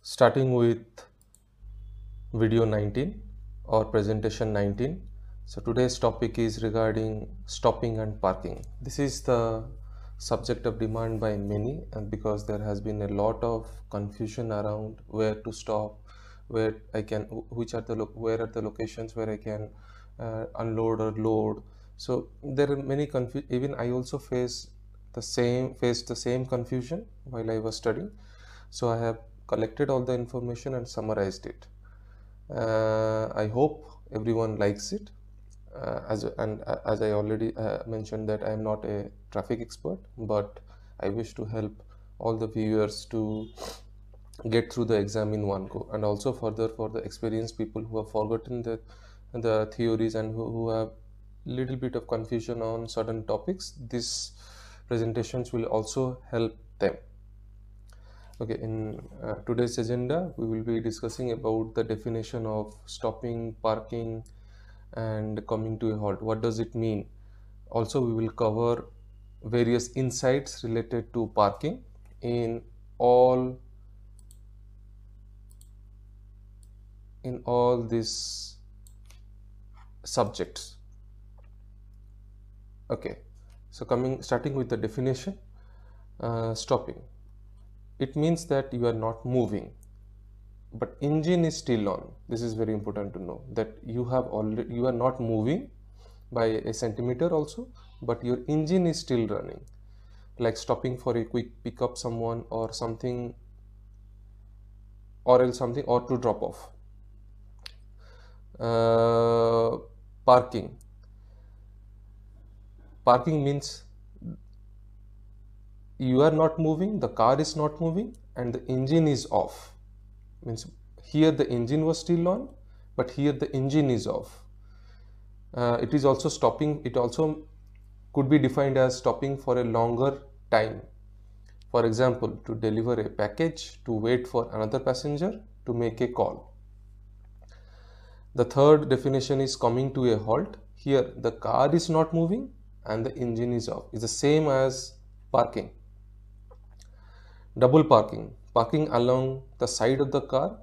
Starting with video 19 or presentation 19. So today's topic is regarding stopping and parking. This is the subject of demand by many, and because there has been a lot of confusion around where to stop, where I can, which are the where are the locations where I can unload or load. So there are many confusion. Even I also faced the same confusion while I was studying. So I have collected all the information and summarized it. I hope everyone likes it. As I already mentioned that I am not a traffic expert, but I wish to help all the viewers to get through the exam in one go, and also further for the experienced people who have forgotten the theories and who have little bit of confusion on certain topics. These presentations will also help them. Okay, in today's agenda, we will be discussing about the definition of stopping, parking, and coming to a halt. What does it mean? Also, we will cover various insights related to parking in all these subjects. Okay, so starting with the definition, stopping. It means that you are not moving, but engine is still on. This is very important to know, that you are not moving by a centimeter also, but your engine is still running, like stopping for a quick pick up someone or something, or else something, or to drop off. Parking means you are not moving, the car is not moving, and the engine is off. Means here the engine was still on, but here the engine is off. It is also stopping. It also could be defined as stopping for a longer time. For example, to deliver a package, to wait for another passenger, to make a call. The third definition is coming to a halt. Here the car is not moving and the engine is off. It's the same as parking. Double parking. Parking along the side of the car,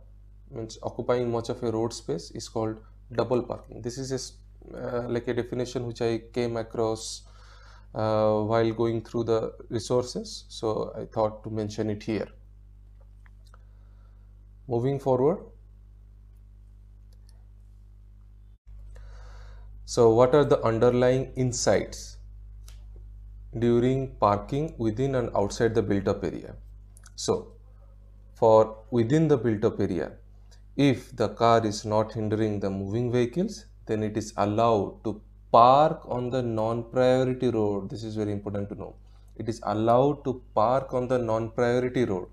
means occupying much of a road space, is called double parking. This is like a definition which I came across while going through the resources, so I thought to mention it here. Moving forward. So what are the underlying insights during parking within and outside the built-up area? So for within the built-up area, if the car is not hindering the moving vehicles, then it is allowed to park on the non-priority road. This is very important to know. It is allowed to park on the non-priority road.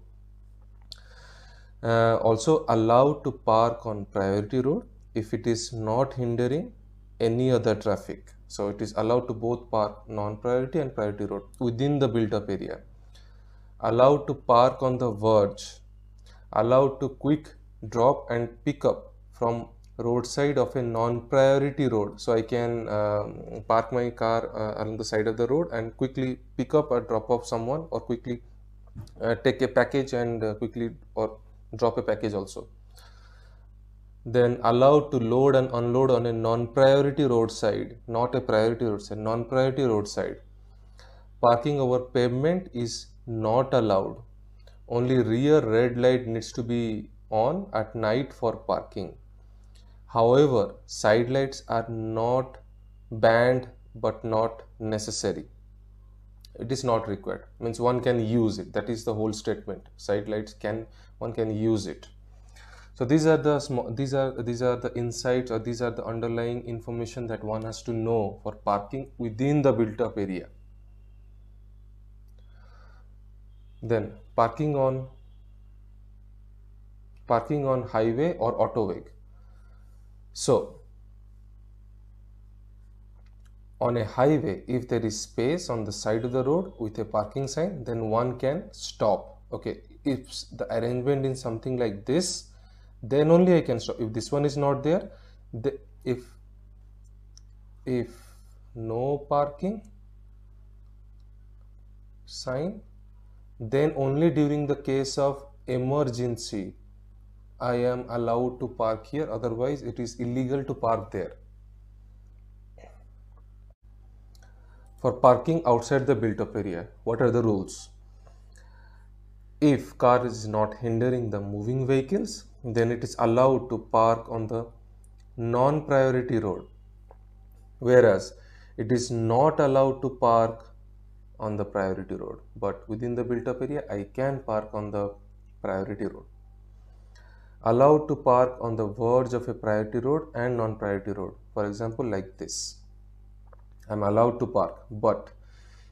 Also allowed to park on priority road if it is not hindering any other traffic. So it is allowed to both park non-priority and priority road within the built-up area. Allowed to park on the verge. Allowed to quick drop and pick up from roadside of a non-priority road. So I can park my car along the side of the road and quickly pick up or drop off someone, or quickly take a package and quickly or drop a package also. Then allowed to load and unload on a non-priority roadside, not a priority roadside, non-priority roadside. Parking over pavement is not allowed. Only rear red light needs to be on at night for parking. However, side lights are not banned but not necessary. It is not required. Means one can use it. That is the whole statement. Side lights one can use it. So these are the insights, or these are the underlying information that one has to know for parking within the built-up area. Then parking on highway or autoway. So on a highway, if there is space on the side of the road with a parking sign, then one can stop. Okay, if the arrangement is something like this, then only I can stop. If this one is not there, if no parking sign, then only during the case of emergency I am allowed to park here, otherwise it is illegal to park there. For parking outside the built-up area, what are the rules? If car is not hindering the moving vehicles, then it is allowed to park on the non-priority road, whereas it is not allowed to park on the priority road. But within the built-up area, I can park on the priority road. Allowed to park on the verge of a priority road and non-priority road. For example, like this. I'm allowed to park, but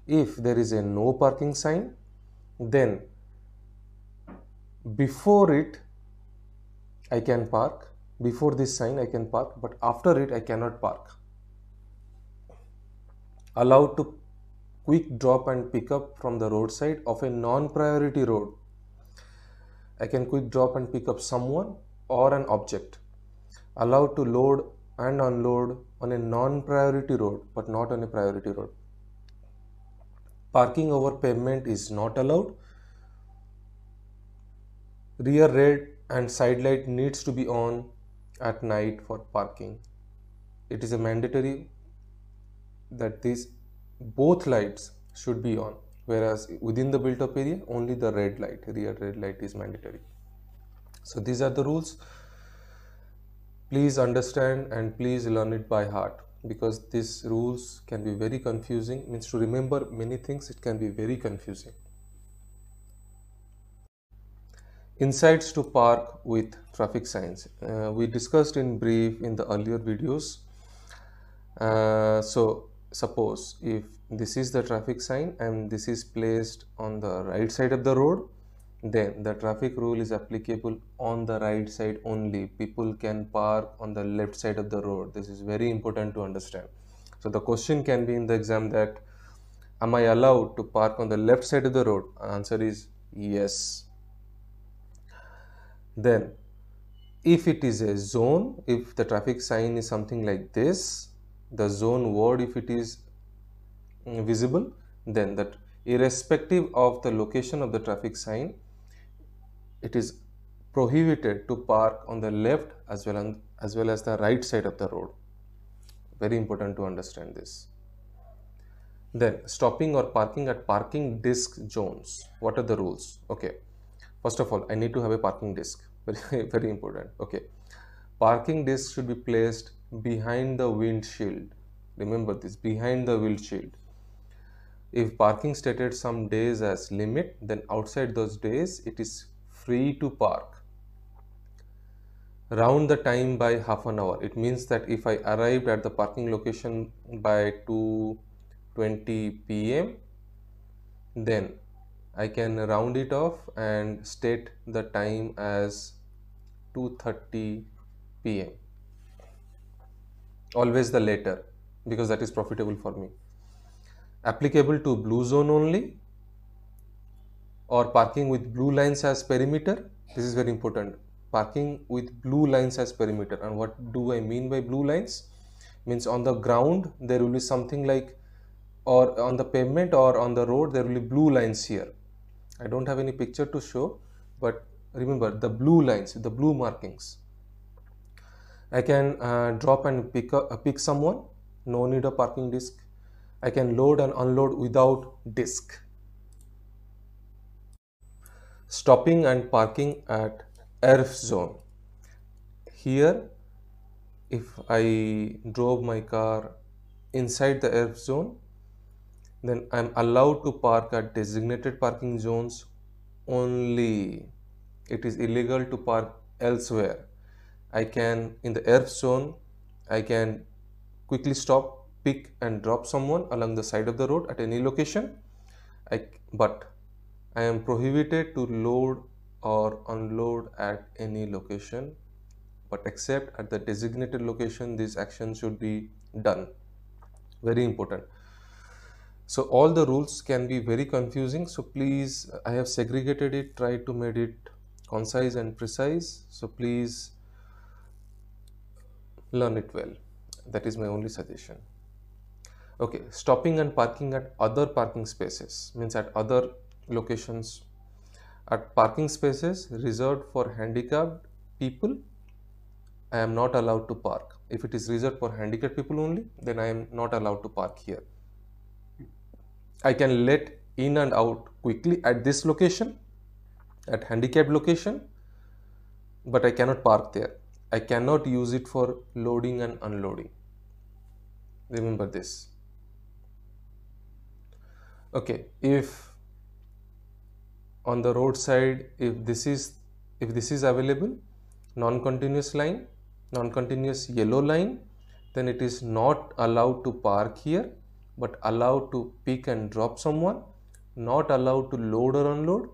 if there is a no parking sign, then before it I can park. Before this sign I can park, but after it I cannot park. Allowed to quick drop and pick up from the roadside of a non-priority road. I can quick drop and pick up someone or an object. Allowed to load and unload on a non-priority road, but not on a priority road. Parking over pavement is not allowed. Rear red and side light needs to be on at night for parking. It is a mandatory that these both lights should be on, whereas within the built-up area only the red light, rear red light, is mandatory. So these are the rules. Please understand and please learn it by heart, because these rules can be very confusing. Means to remember many things, it can be very confusing. Insights to park with traffic signs. We discussed in brief in the earlier videos. So suppose if this is the traffic sign and this is placed on the right side of the road, then the traffic rule is applicable on the right side only. People can park on the left side of the road. This is very important to understand. So the question can be in the exam that, am I allowed to park on the left side of the road? Answer is yes. Then if it is a zone, if the traffic sign is something like this, the zone word, if it is visible, then that irrespective of the location of the traffic sign, it is prohibited to park on the left as well as the right side of the road. Very important to understand this. Then stopping or parking at parking disc zones. What are the rules? Okay, first of all, I need to have a parking disc. Very important. Okay, parking disc should be placed behind the windshield. Remember this, behind the windshield. If parking stated some days as limit, then outside those days it is free to park. Round the time by half an hour. It means that if I arrived at the parking location by 2:20 p.m., then I can round it off and state the time as 2:30 p.m. Always the later, because that is profitable for me. Applicable to blue zone only, or parking with blue lines as perimeter. This is very important. Parking with blue lines as perimeter. And what do I mean by blue lines? Means on the ground there will be something like, or on the pavement or on the road there will be blue lines here. I don't have any picture to show, but remember the blue lines, the blue markings. I can drop and pick someone, no need of parking disc. I can load and unload without disc. Stopping and parking at ERF zone. Here, if I drove my car inside the ERF zone, then I am allowed to park at designated parking zones only. It is illegal to park elsewhere. I can, in the ERF zone, I can quickly stop, pick and drop someone along the side of the road at any location. But I am prohibited to load or unload at any location, but except at the designated location, this action should be done. Very important. So all the rules can be very confusing. So please, I have segregated it, try to make it concise and precise. So please learn it well. That is my only suggestion. Okay, stopping and parking at other parking spaces, means at other locations, at parking spaces reserved for handicapped people, I am not allowed to park. If it is reserved for handicapped people only, then I am not allowed to park here. I can let in and out quickly at this location, at handicapped location, but I cannot park there. I cannot use it for loading and unloading. Remember this. Okay, if on the roadside, if this is available, non-continuous line, non-continuous yellow line, then it is not allowed to park here, but allowed to pick and drop someone, not allowed to load or unload,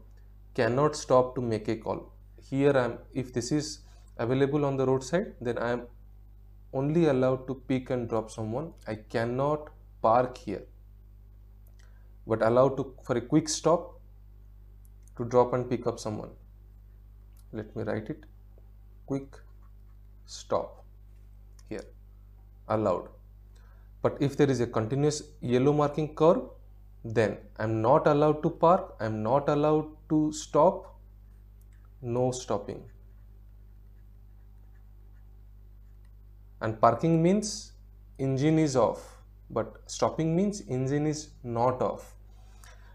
cannot stop to make a call. Here if this is available on the roadside, then I am only allowed to pick and drop someone. I cannot park here, but allowed to for a quick stop to drop and pick up someone. Let me write it. Quick stop here, allowed. But if there is a continuous yellow marking curve, then I'm not allowed to park, I'm not allowed to stop, no stopping. And parking means engine is off, but stopping means engine is not off.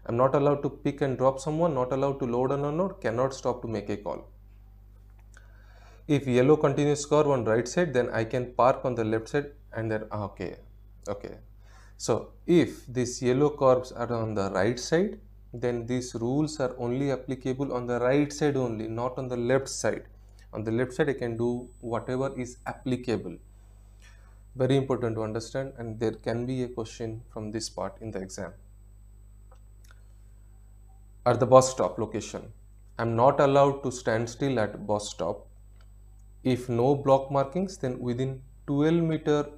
I'm not allowed to pick and drop someone, not allowed to load and unload, cannot stop to make a call. If yellow continuous curve on right side, then I can park on the left side and then okay. So if these yellow curves are on the right side, then these rules are only applicable on the right side only, not on the left side. On the left side, I can do whatever is applicable. Very important to understand, and there can be a question from this part in the exam. At the bus stop location, I'm not allowed to stand still at bus stop. If no block markings, then within 12-meter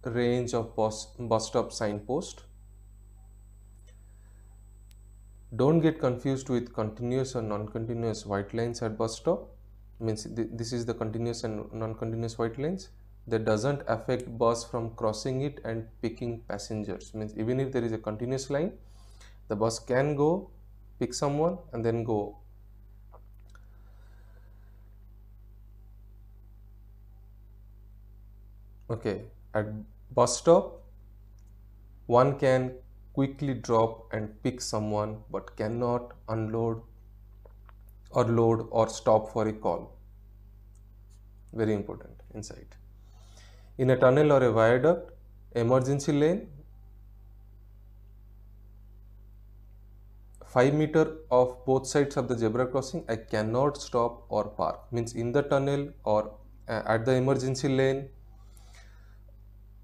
range of bus stop signpost. Don't get confused with continuous or non-continuous white lines at bus stop. Means this is the continuous and non-continuous white lines. That doesn't affect bus from crossing it and picking passengers. Means even if there is a continuous line, the bus can go, pick someone and then go. Okay, at bus stop, one can quickly drop and pick someone but cannot unload or load or stop for a call. Very important insight. In a tunnel or a viaduct, emergency lane, 5 meter of both sides of the zebra crossing, I cannot stop or park. Means in the tunnel or at the emergency lane,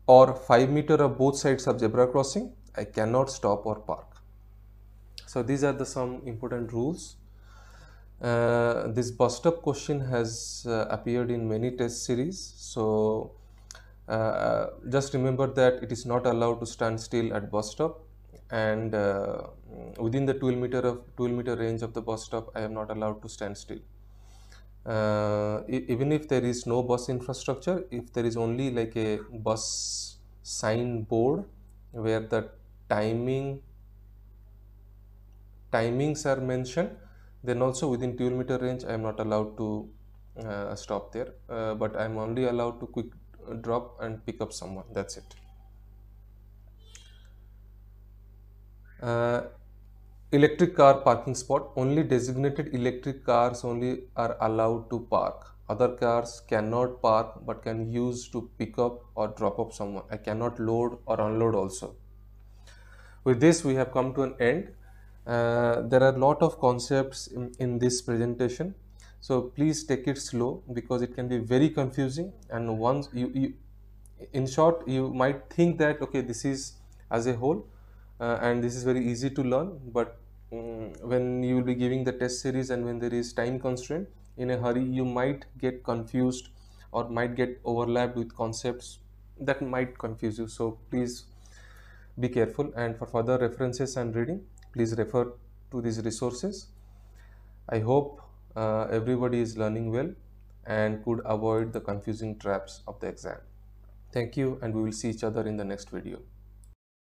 or 5 meter of both sides of zebra crossing, I cannot stop or park. So these are the some important rules. This bus stop question has appeared in many test series. So just remember that it is not allowed to stand still at bus stop, and within the 12-meter range of the bus stop, I am not allowed to stand still. Even if there is no bus infrastructure, if there is only like a bus sign board where the timings are mentioned, then also within 12-meter range I am not allowed to stop there, but I am only allowed to quick drop and pick up someone. That's it. Electric car parking spot, only designated electric cars only are allowed to park. Other cars cannot park but can use to pick up or drop off someone. I cannot load or unload also. With this, we have come to an end. There are a lot of concepts in this presentation, so please take it slow because it can be very confusing. And once in short, you might think that okay, this is as a whole and this is very easy to learn, but when you will be giving the test series and when there is time constraint, in a hurry you might get confused or might get overlapped with concepts that might confuse you. So please be careful, and for further references and reading, please refer to these resources. I hope everybody is learning well and could avoid the confusing traps of the exam. Thank you, and we will see each other in the next video.